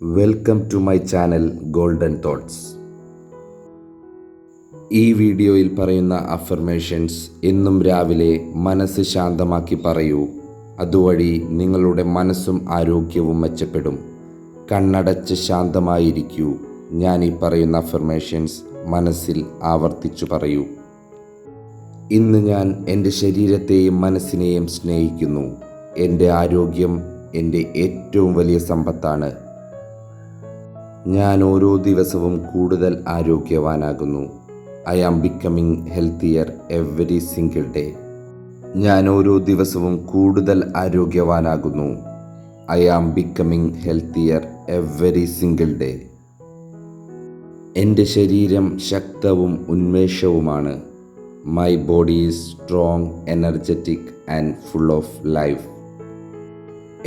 Welcome to my channel golden thoughts. ഈ വീഡിയോയിൽ പറയുന്ന അഫർമേഷൻസ് എന്നും രാവിലെ മനസ്സ് ശാന്തമാക്കി പറയൂ. അതുവഴി നിങ്ങളുടെ മനസ്സും ആരോഗ്യവും മെച്ചപ്പെടും. കണ്ണടച്ച് ശാന്തമായിരിക്കൂ. ഞാൻ ഈ പറയുന്ന അഫർമേഷൻസ് മനസ്സിൽ ആവർത്തിച്ചു പറയൂ. ഇന്ന് ഞാൻ എൻ്റെ ശരീരത്തെയും മനസ്സിനെയും സ്നേഹിക്കുന്നു. എൻ്റെ ആരോഗ്യം എൻ്റെ ഏറ്റവും വലിയ സമ്പത്താണ്. ഞാൻ ഓരോ ദിവസവും കൂടുതൽ ആരോഗ്യവാനാകുന്നു. I am becoming healthier every single day. ഞാൻ ഓരോ ദിവസവും കൂടുതൽ ആരോഗ്യവാനാകുന്നു. I am becoming healthier every single day. എൻ്റെ ശരീരം ശക്തവും ഉന്മേഷവുമാണ്. My body is strong, energetic and full of life.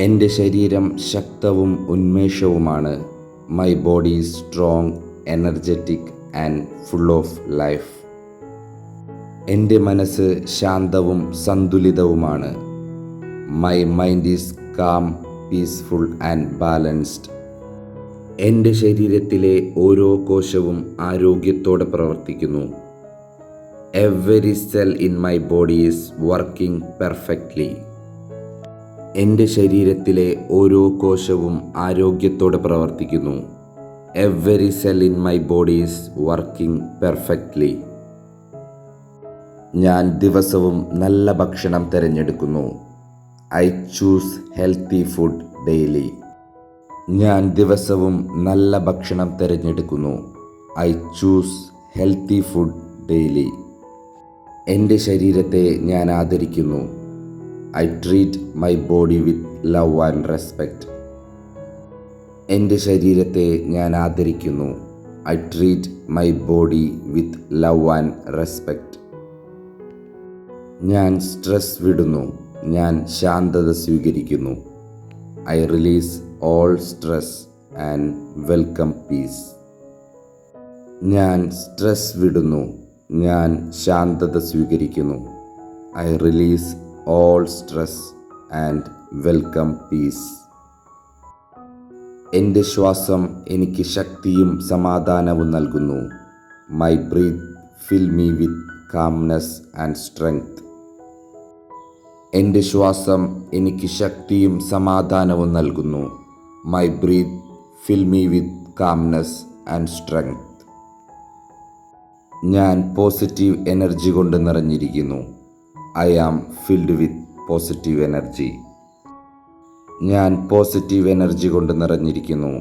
എൻ്റെ ശരീരം ശക്തവും ഉന്മേഷവുമാണ്. My body is strong, energetic and full of life. എൻ്റെ മനസ്സ് ശാന്തവും സന്തുലിതവുമാണ്. My mind is calm, peaceful and balanced. എൻ്റെ ശരീരത്തിലെ ഓരോ കോശവും ആരോഗ്യത്തോടെ പ്രവർത്തിക്കുന്നു. Every cell in my body is working perfectly. എൻ്റെ ശരീരത്തിലെ ഓരോ കോശവും ആരോഗ്യത്തോടെ പ്രവർത്തിക്കുന്നു. Every cell in my body is working perfectly. ഞാൻ ദിവസവും നല്ല ഭക്ഷണം തിരഞ്ഞെടുക്കുന്നു. I choose healthy food daily. ഞാൻ ദിവസവും നല്ല ഭക്ഷണം തിരഞ്ഞെടുക്കുന്നു. I choose healthy food daily. എൻ്റെ ശരീരത്തെ ഞാൻ ആദരിക്കുന്നു. I treat my body with love and respect. എൻ്റെ ശരീരത്തെ ഞാൻ ആദരിക്കുന്നു. I treat my body with love and respect. ഞാൻ സ്ട്രെസ് വിടുന്നു. ഞാൻ ശാന്തത സ്വീകരിക്കുന്നു. I release all stress and welcome peace. ഞാൻ സ്ട്രെസ് വിടുന്നു. ഞാൻ ശാന്തത സ്വീകരിക്കുന്നു. I release all stress and welcome peace. എൻ്റെ ശ്വാസം എനിക്ക് ശക്തിയും സമാധാനവും നൽകുന്നു. My breath fill me with calmness and strength. എൻ്റെ ശ്വാസം എനിക്ക് ശക്തിയും സമാധാനവും നൽകുന്നു. My breath fill me with calmness and strength. ഞാൻ പോസിറ്റീവ് എനർജി കൊണ്ട് നിറഞ്ഞിരിക്കുന്നു. I am filled with positive energy. ഞാൻ പോസിറ്റീവ് എനർജി കൊണ്ട് നിറഞ്ഞിരിക്കുന്നു.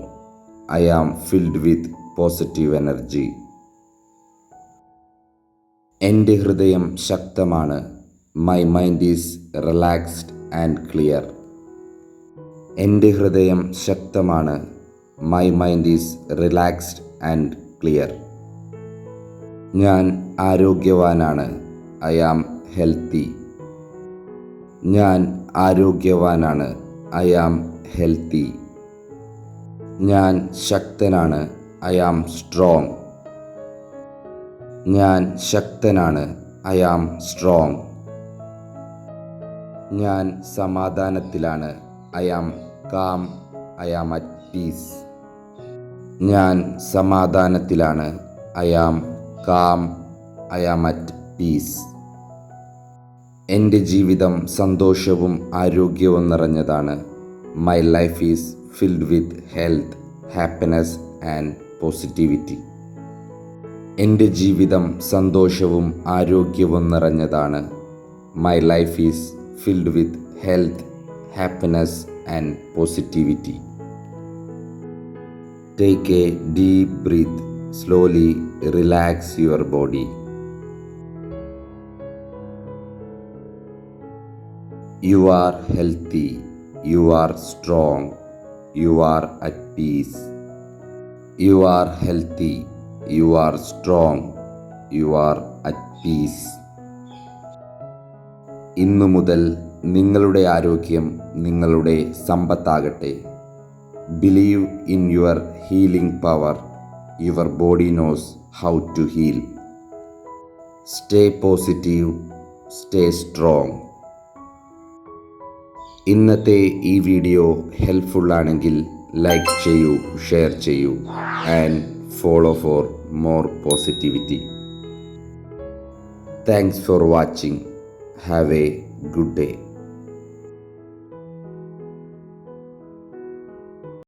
I am filled with positive energy. എൻ്റെ ഹൃദയം ശക്തമാണ്. My mind is relaxed and clear. എൻ്റെ ഹൃദയം ശക്തമാണ്. My mind is relaxed and clear. ഞാൻ ആരോഗ്യവാനാണ്. I am healthy. ഞാൻ ആരോഗ്യവാനാണ്. I am healthy. ഞാൻ ശക്തനാണ്. I am strong. ഞാൻ ശക്തനാണ്. I am strong. ഞാൻ സമാധാനത്തിലാണ്. I am calm. I am at peace. ഞാൻ സമാധാനത്തിലാണ്. I am calm. I am at peace. എൻ്റെ ജീവിതം സന്തോഷവും ആരോഗ്യവും നിറഞ്ഞതാണ്. My life is filled with health, happiness and positivity. എൻ്റെ ജീവിതം സന്തോഷവും ആരോഗ്യവും നിറഞ്ഞതാണ്. My life is filled with health, happiness and positivity. Take a deep breath. Slowly relax your body. You are healthy. You are strong. You are at peace. You are healthy. You are strong. You are at peace. ഇന്നു മുതൽ നിങ്ങളുടെ ആരോഗ്യം നിങ്ങളുടെ സമ്പത്താകട്ടെ. Believe in your healing power. Your body knows how to heal. Stay positive. Stay strong. ഇന്നത്തെ ഈ video ഹെൽപ്ഫുള്ളാണെങ്കിൽ like ചെയ്യൂ, share ചെയ്യൂ and follow for more positivity. Thanks for watching. Have A good day.